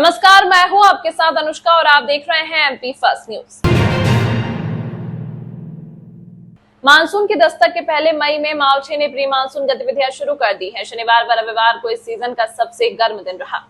नमस्कार, मैं हूं आपके साथ अनुष्का और आप देख रहे हैं एमपी फर्स्ट न्यूज। मानसून की दस्तक के पहले मई में मावछे ने प्री मानसून गतिविधियां शुरू कर दी हैं। शनिवार व रविवार को इस सीजन का सबसे गर्म दिन रहा।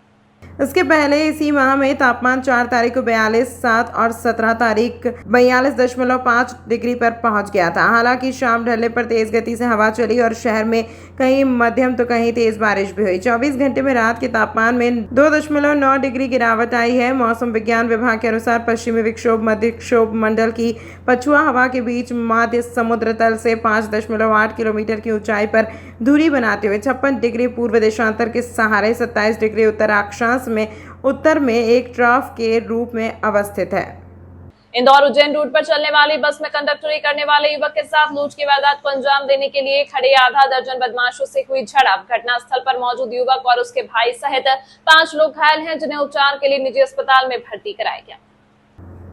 इसके पहले इसी माह में तापमान 4 तारीख को 42.7 और 17 तारीख 42.5 डिग्री पर पहुंच गया था। हालांकि शाम ढलने पर तेज गति से हवा चली और शहर में कहीं मध्यम तो कहीं तेज बारिश भी हुई। 24 घंटे में रात के तापमान में 2.9 डिग्री गिरावट आई है। मौसम विज्ञान विभाग के अनुसार पश्चिमी विक्षोभ मध्य विक्षोभ मंडल की पछुआ हवा के बीच मध्य समुद्र तल से 5.8 किलोमीटर की ऊंचाई पर दूरी बनाते हुए 56 डिग्री पूर्व देशांतर के सहारे 27 डिग्री उत्तर अक्षांश में उत्तर में एक ट्रफ के रूप में अवस्थित है। इंदौर उज्जैन रूट पर चलने वाली बस में कंडक्टरी करने वाले युवक के साथ लूट की वारदात को अंजाम देने के लिए खड़े आधा दर्जन बदमाशों से हुई झड़प। घटनास्थल पर मौजूद युवक और उसके भाई सहित 5 लोग घायल हैं, जिन्हें उपचार के लिए निजी अस्पताल में भर्ती कराया गया।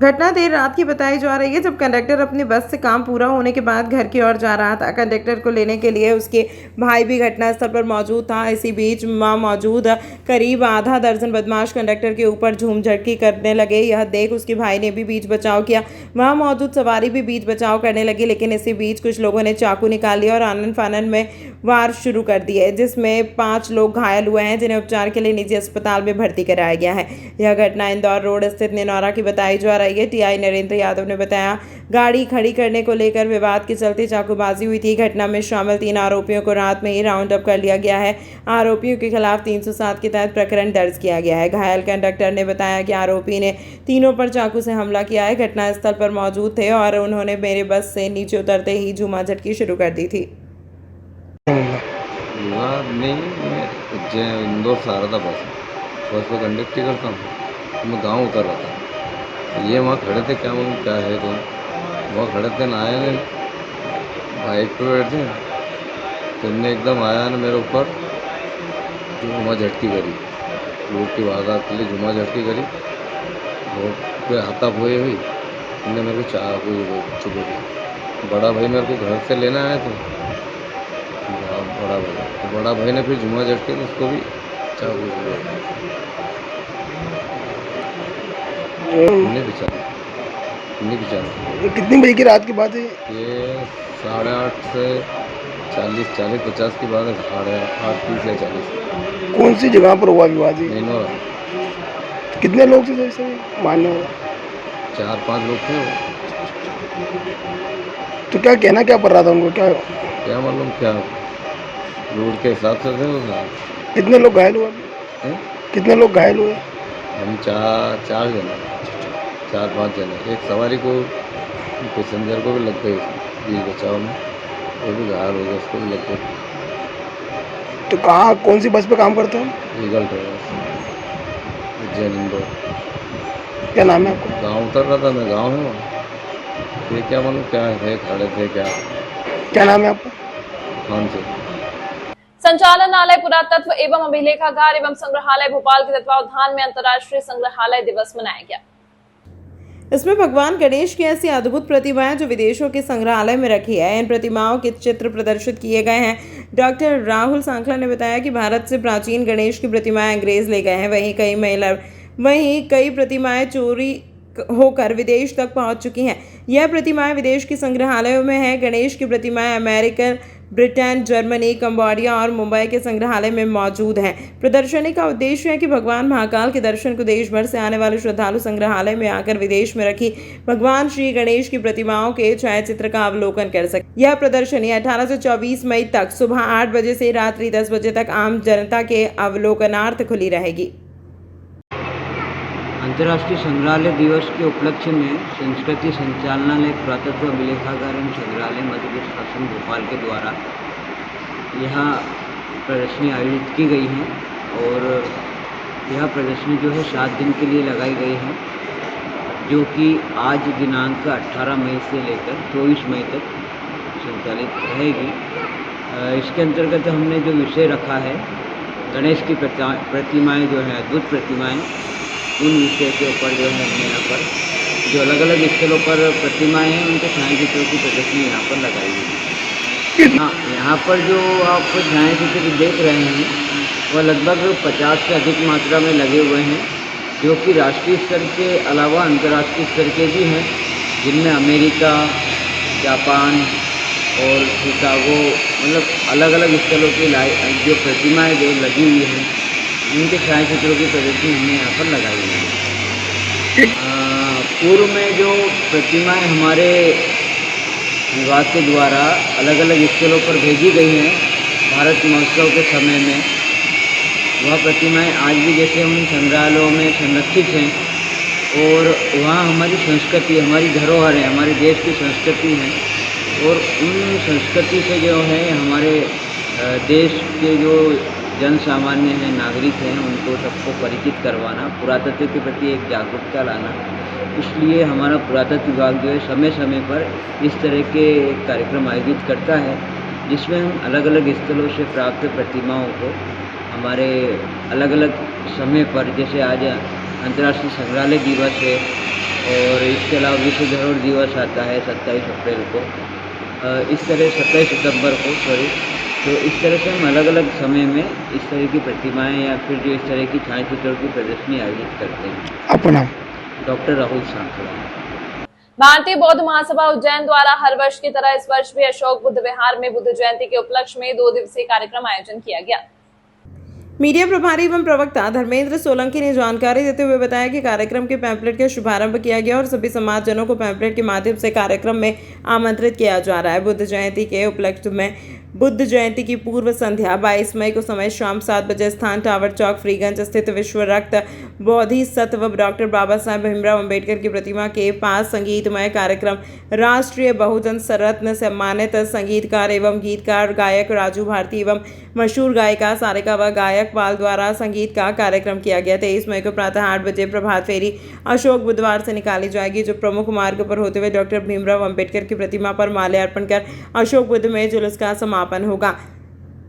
घटना देर रात की बताई जा रही है, जब कंडक्टर अपनी बस से काम पूरा होने के बाद घर की ओर जा रहा था। कंडक्टर को लेने के लिए उसके भाई भी घटनास्थल पर मौजूद था। इसी बीच वहां मौजूद करीब आधा दर्जन बदमाश कंडक्टर के ऊपर झूम झटकी करने लगे। यह देख उसके भाई ने भी बीच बचाव किया। वहां मौजूद सवारी भी बीच बचाव करने लगी, लेकिन इसी बीच कुछ लोगों ने चाकू निकाल लिया और आनन फानन में वार शुरू कर दिए, जिसमें 5 लोग घायल हुए हैं, जिन्हें उपचार के लिए निजी अस्पताल में भर्ती कराया गया है। यह घटना इंदौर रोड स्थित निनौरा की बताई जा रही है। टीआई नरेंद्र यादव ने बताया, गाड़ी खड़ी करने को लेकर विवाद के चलते चाकूबाजी हुई थी। घटना में शामिल 3 आरोपियों को रात में ही राउंड अप कर लिया गया है। आरोपियों के खिलाफ 307 के तहत प्रकरण दर्ज किया गया है। घायल कंडक्टर ने बताया कि आरोपी ने तीनों पर चाकू से हमला किया है। घटनास्थल पर मौजूद थे और उन्होंने मेरे बस से नीचे उतरते ही झूमाझटकी शुरू कर दी थी। इंदौर से आ रहा था बस पर कंडक्टरी करता हूँ। मैं गाँव उतर रहा था, ये वहाँ खड़े थे, क्या मालूम क्या है तो वहाँ खड़े थे ना, आए ने बाइक पे बैठे तो इनने एकदम आया ना मेरे ऊपर झुमा झटकी करी। लोग की वारदात के लिए झुमा झटकी करी, रोड पे हाथापाई हुई। इनने मेरे को चाकू चुप दी। बड़ा भाई मेरे को घर से लेना आया था, बड़ा भाई ने फिर झुमा झटके तो उसको भी चाकू ये कितनी बजे की रात की बात है? ये 8:30 से 40-50 की बात है। 8:30 या 40। कौन सी जगह पर हुआ विवाद? निनौरा। कितने लोग थे जैसे मानने वाला? 4-5 लोग थे। तो क्या कहना क्या पड़ रहा था उनको? क्या मालूम क्या रोड के हिसाब से थे वो। कितने लोग घायल हुए? कितने लोग घायल हुए? हम 4 जने, 4-5 जने। एक सवारी को पैसेंजर को भी लग गई बीच बचाव में, वो भी घायल हो गया, उसको भी लग गई। तो कहाँ कौन सी बस पे काम करते हैं? Eagle travels, Ujjain Indore. क्या नाम है आपका? गाँव उतर रहा था मैं, गाँव है वहाँ। ये क्या मालूम क्या है, खड़े थे क्या नाम है आपका? खान से। संचालनालय पुरातत्व एवं अभिलेखागार एवं संग्रहालय भोपाल के तत्वावधान में अंतर्राष्ट्रीय संग्रहालय दिवस मनाया गया। इसमें भगवान गणेश की ऐसी अद्भुत प्रतिमाएं जो विदेशों के संग्रहालय में रखी है, इन प्रतिमाओं के चित्र प्रदर्शित किए गए हैं। डॉक्टर राहुल सांखला ने बताया कि भारत से प्राचीन गणेश की प्रतिमाएं अंग्रेज ले गए हैं। वहीं कई प्रतिमाएं चोरी होकर विदेश तक पहुंच चुकी हैं। यह प्रतिमाएं विदेश के संग्रहालयों में हैं। गणेश की प्रतिमाएं अमेरिका, ब्रिटेन, जर्मनी, कंबोडिया और मुंबई के संग्रहालय में मौजूद हैं। प्रदर्शनी का उद्देश्य है कि भगवान महाकाल के दर्शन को देश भर से आने वाले श्रद्धालु संग्रहालय में आकर विदेश में रखी भगवान श्री गणेश की प्रतिमाओं के छायाचित्र का अवलोकन कर सके। यह प्रदर्शनी 18 से 24 मई तक सुबह 8 बजे से रात्रि 10 बजे तक आम जनता के अवलोकनार्थ खुली रहेगी। अंतर्राष्ट्रीय संग्रहालय दिवस के उपलक्ष्य में संस्कृति संचालनालय पुरातत्व अभिलेखागार एवं संग्रहालय मध्य प्रदेश शासन भोपाल के द्वारा यहाँ प्रदर्शनी आयोजित की गई है और यह प्रदर्शनी जो है 7 दिन के लिए लगाई गई है, जो कि आज दिनांक 18 मई से लेकर 24 मई तक संचालित रहेगी। इसके अंतर्गत हमने जो विषय रखा है गणेश की प्रतिमाएँ जो हैं, अद्भुत प्रतिमाएँ, उन विषय के ऊपर जो है हमने यहाँ पर जो अलग अलग स्थलों पर प्रतिमाएं हैं उनके छायाचित्रों की प्रदर्शनी यहाँ पर लगाई गई है। हाँ, यहाँ पर जो आप छायाचित्र देख रहे हैं वह लगभग 50 से अधिक मात्रा में लगे हुए हैं जो कि राष्ट्रीय स्तर के अलावा अंतर्राष्ट्रीय स्तर के भी हैं, जिनमें अमेरिका, जापान और शिकागो, मतलब अलग अलग स्थलों की जो प्रतिमाएं जो लगी हुई हैं, उनके छायाचित्रों की प्रदर्शनी हमने यहाँ पर लगाई हुई है। पूर्व में जो प्रतिमाएं हमारे विभाग के द्वारा अलग अलग स्थलों पर भेजी गई हैं भारत महोत्सव के समय में, वह प्रतिमाएं आज भी जैसे उन संग्रहालयों में संरक्षित हैं और वहाँ हमारी संस्कृति, हमारी धरोहर है, हमारे देश की संस्कृति है और उन संस्कृति से जो है हमारे देश के जो जन सामान्य हैं, नागरिक हैं, उनको सबको परिचित करवाना, पुरातत्व के प्रति एक जागरूकता लाना। इसलिए हमारा पुरातत्व विभाग जो है समय समय पर इस तरह के कार्यक्रम आयोजित करता है, जिसमें हम अलग अलग स्थलों से प्राप्त प्रतिमाओं को हमारे अलग अलग समय पर, जैसे आज अंतर्राष्ट्रीय संग्रहालय दिवस है और इसके अलावा विश्व धरोहर दिवस आता है 27 अप्रैल को, इस तरह 27 सितंबर को तो इस तरह से हम अलग अलग समय में इस तरह की प्रतिमाएं या फिर जो इस तरह की छायाचित्रों की प्रदर्शनी आयोजित करते हैं। अपना डॉक्टर राहुल सांखला। भारतीय बौद्ध महासभा उज्जैन द्वारा हर वर्ष की तरह इस वर्ष भी अशोक बुद्ध विहार में बुद्ध जयंती के उपलक्ष्य में 2 दिवसीय कार्यक्रम आयोजन किया गया। मीडिया प्रभारी एवं प्रवक्ता धर्मेंद्र सोलंकी ने जानकारी देते हुए बताया कि कार्यक्रम के पैम्पलेट का शुभारंभ किया गया और सभी समाजजनों को पैम्पलेट के माध्यम से कार्यक्रम में आमंत्रित किया जा रहा है। बुद्ध जयंती के उपलक्ष्य में बुद्ध जयंती की पूर्व संध्या 22 मई को समय शाम 7 बजे स्थान टावर चौक फ्रीगंज स्थित विश्व रक्त बोधिसत्व डॉक्टर बाबा साहेब भीमराव अंबेडकर की प्रतिमा के पास संगीतमय कार्यक्रम राष्ट्रीय बहुजन रत्न सम्मानित संगीतकार एवं गीतकार गायक राजू भारती एवं मशहूर गायिका सारिका व गायक पाल द्वारा संगीत का कार्यक्रम किया गया। 23 मई को प्रातः 8 बजे प्रभात फेरी अशोक बुधवार से निकाली जाएगी, जो प्रमुख मार्ग पर होते हुए डॉक्टर भीमराव अंबेडकर की प्रतिमा पर माल्यार्पण कर अशोक बुद्ध में जुलूस का समापन होगा।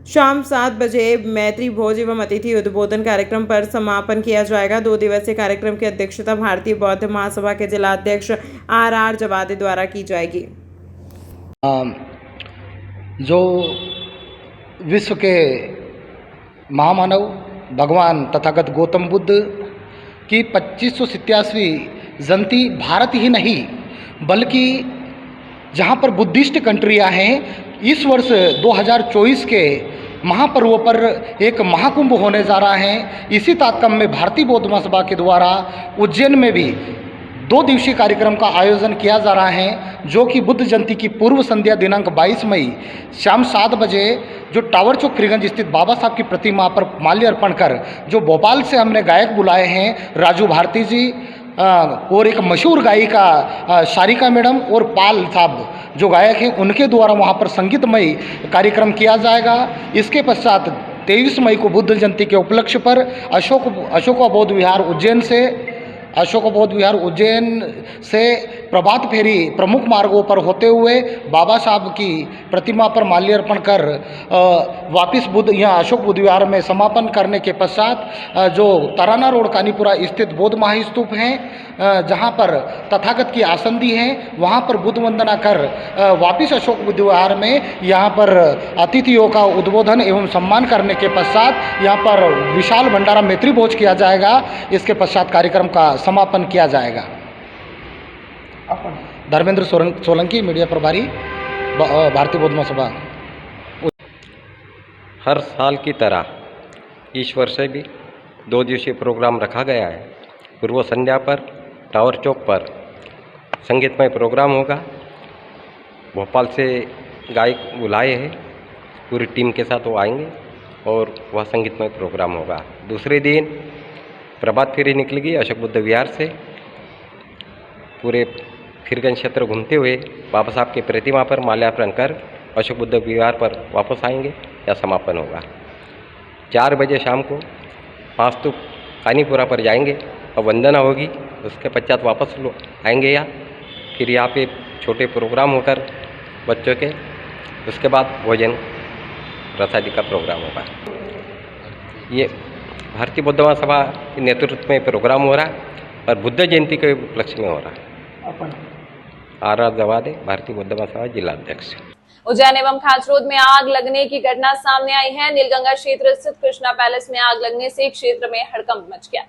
शाम 7 बजे मैत्री भोज एवं अतिथि उद्बोधन कार्यक्रम पर समापन किया जाएगा। 2 दिवसीय कार्यक्रम की अध्यक्षता भारतीय बौद्ध महासभा के जिला अध्यक्ष आर जवादे द्वारा की जाएगी। जो विश्व के महामानव भगवान तथागत गौतम बुद्ध की 2587वीं जयंती भारत ही नहीं बल्कि जहाँ पर बुद्धिस्ट कंट्रियाँ हैं, इस वर्ष 2024 के महापर्व पर एक महाकुंभ होने जा रहा है। इसी तारतम्य में भारतीय बौद्ध महासभा के द्वारा उज्जैन में भी 2 दिवसीय कार्यक्रम का आयोजन किया जा रहा है, जो कि बुद्ध जयंती की पूर्व संध्या दिनांक 22 मई शाम 7 बजे जो टावर चौक फ्रीगंज स्थित बाबा साहब की प्रतिमा पर माल्यार्पण कर, जो भोपाल से हमने गायक बुलाए हैं राजू भारती जी और एक मशहूर गायिका सारिका मैडम और पाल साहब जो गायक हैं, उनके द्वारा वहाँ पर संगीतमय कार्यक्रम किया जाएगा। इसके पश्चात 23 मई को बुद्ध जयंती के उपलक्ष्य पर अशोक बौद्ध विहार उज्जैन से प्रभात फेरी प्रमुख मार्गों पर होते हुए बाबा साहब की प्रतिमा पर माल्यार्पण कर वापस अशोक बुद्ध विहार में समापन करने के पश्चात जो तराना रोड कानीपुरा स्थित बौद्ध महास्तूप हैं, जहां पर तथागत की आसंदी है, वहां पर बुद्ध वंदना कर वापस अशोक बुद्ध विहार में यहां पर अतिथियों का उद्बोधन एवं सम्मान करने के पश्चात यहां पर विशाल भंडारा मैत्री भोज किया जाएगा। इसके पश्चात कार्यक्रम का समापन किया जाएगा। धर्मेंद्र सोलंकी, मीडिया प्रभारी, भारतीय बौद्ध महासभा। हर साल की तरह इस वर्ष भी 2 दिवसीय प्रोग्राम रखा गया है। पूर्व संध्या पर टावर चौक पर संगीतमय प्रोग्राम होगा। भोपाल से गायक बुलाए हैं, पूरी टीम के साथ वो आएंगे और वह संगीतमय प्रोग्राम होगा। दूसरे दिन प्रभात फेरी निकलेगी अशोक बुद्ध विहार से, पूरे फिरगंज क्षेत्र घूमते हुए बाबा साहब की प्रतिमा पर माल्यार्पण कर अशोक बुद्ध विहार पर वापस आएंगे या समापन होगा। 4 बजे शाम को महास्तूप कानीपुरा पर जाएंगे और वंदना होगी। उसके पश्चात वापस आएंगे या फिर यहाँ पे छोटे प्रोग्राम होकर बच्चों के, उसके बाद भोजन प्रसादी का प्रोग्राम होगा। ये भारतीय बौद्ध महासभा के नेतृत्व में प्रोग्राम हो रहा है और बुद्ध जयंती के उपलक्ष्य में हो रहा है। आर जवादे, भारतीय बौद्ध महासभा जिला अध्यक्ष। उज्जैन एवं खाचरोद में आग लगने की घटना सामने आई है। नीलगंगा क्षेत्र स्थित कृष्णा पैलेस में आग लगने से क्षेत्र में हड़कंप मच गया।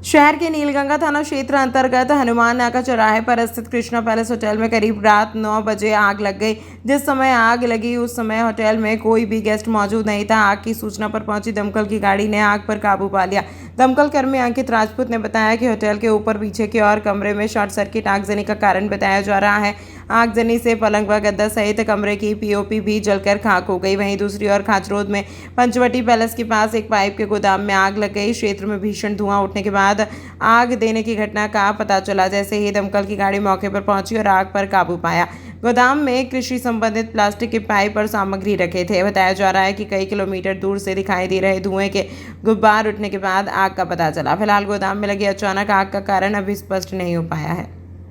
शहर के नीलगंगा थाना क्षेत्र अंतर्गत हनुमान नाका चौराहे पर स्थित कृष्णा पैलेस होटल में करीब रात 9 बजे आग लग गई। जिस समय आग लगी उस समय होटल में कोई भी गेस्ट मौजूद नहीं था। आग की सूचना पर पहुंची दमकल की गाड़ी ने आग पर काबू पा लिया। दमकल कर्मी अंकित राजपूत ने बताया कि होटल के ऊपर पीछे की ओर कमरे में शॉर्ट सर्किट आगजनी का कारण बताया जा रहा है। आगजनी से पलंग व गद्दा सहित कमरे की पीओपी भी जलकर खाक हो गई। वहीं दूसरी ओर खाचरोद में पंचवटी पैलेस के पास एक पाइप के गोदाम में आग लग गई। क्षेत्र में भीषण धुआं उठने के बाद आग देने की घटना का पता चला। जैसे ही दमकल की गाड़ी मौके पर पहुंची और आग पर काबू पाया। गोदाम में कृषि संबंधित प्लास्टिक के पाइप और सामग्री रखे थे। बताया जा रहा है कि कई किलोमीटर दूर से दिखाई दे रहे धुएं के गुब्बार उठने के बाद आग का पता चला। फिलहाल गोदाम में लगी अचानक आग का कारण अभी स्पष्ट नहीं हो पाया है।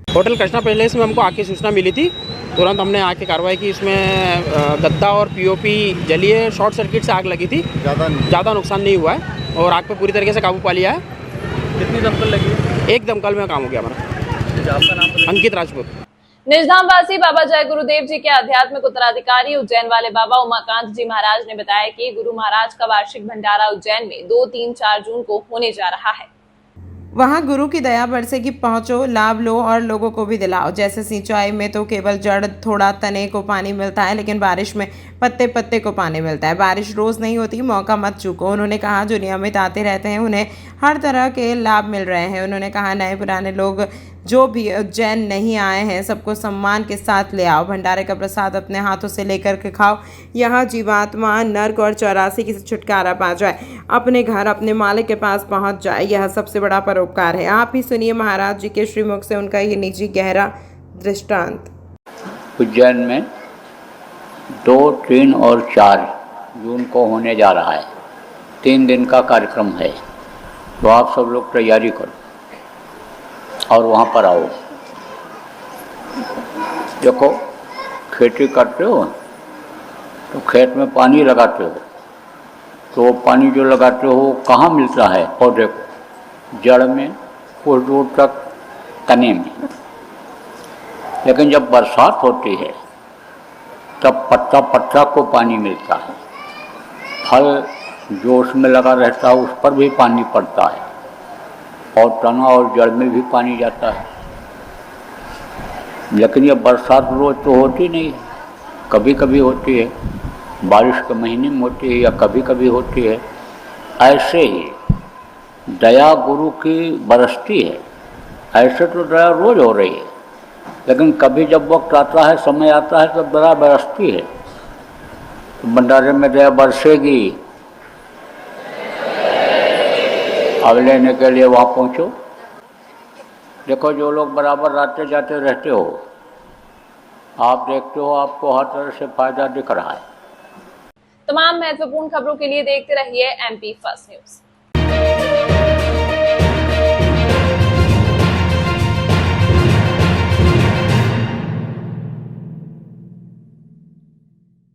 होटल कृष्णा पैलेस में हमको आग की सूचना मिली थी। तुरंत हमने आग की कार्रवाई की। इसमें गद्दा और पीओपी जली है। शॉर्ट सर्किट से आग लगी थी। ज़्यादा नुकसान नहीं हुआ है और आग पे पूरी तरीके से काबू पा लिया है। कितनी दमकल लगी है? एक दमकल में काम हो गया हमारा। आपका नाम? अंकित राजपूत। निजधामवासी बाबा जय गुरुदेव जी के आध्यात्मिक उत्तराधिकारी उज्जैन वाले बाबा उमाकांत जी महाराज ने बताया कि गुरु महाराज का वार्षिक भंडारा उज्जैन में 2, 3, 4 जून को होने जा रहा है। वहाँ गुरु की दया बरसेगी, पहुँचो, लाभ लो और लोगों को भी दिलाओ। जैसे सिंचाई में तो केवल जड़ थोड़ा तने को पानी मिलता है, लेकिन बारिश में पत्ते पत्ते को पानी मिलता है। बारिश रोज़ नहीं होती, मौका मत चूको। उन्होंने कहा जो नियमित आते रहते हैं उन्हें हर तरह के लाभ मिल रहे हैं। उन्होंने कहा नए पुराने लोग जो भी उज्जैन नहीं आए हैं सबको सम्मान के साथ ले आओ। भंडारे का प्रसाद अपने हाथों से लेकर के खाओ। यहाँ जीवात्मा नर्क और 84 की छुटकारा पा जाए, अपने घर अपने मालिक के पास पहुँच जाए। यह सबसे बड़ा परोपकार है। आप ही सुनिए महाराज जी के श्रीमुख से उनका ये निजी गहरा दृष्टांत। उज्जैन में 2, 3 और 4 जून को होने जा रहा है। 3 दिन का कार्यक्रम है, तो आप सब लोग तैयारी करो और वहाँ पर आओ। देखो, खेती करते हो तो खेत में पानी लगाते हो, तो वो पानी जो लगाते हो कहाँ मिलता है? पौधे को जड़ में, कुछ दूर तक तने में। लेकिन जब बरसात होती है तब पत्ता पत्ता को पानी मिलता है। फल जो उसमें लगा रहता है उस पर भी पानी पड़ता है और तना और जड़ में भी पानी जाता है। लेकिन ये बरसात रोज तो होती नहीं है, कभी कभी होती है, बारिश के महीने में होती है या कभी कभी होती है। ऐसे ही दया गुरु की बरसती है। ऐसे तो दया रोज हो रही है, लेकिन कभी जब वक्त आता है, समय आता है, तब दया बरसती है। तो भंडारे में दया बरसेगी। अब लेने के लिए वहाँ पहुँचो। देखो, जो लोग बराबर आते जाते रहते हो, आप देखते हो आपको हर तरह से फायदा दिख रहा है। तमाम महत्वपूर्ण खबरों के लिए देखते रहिए MP फर्स्ट न्यूज।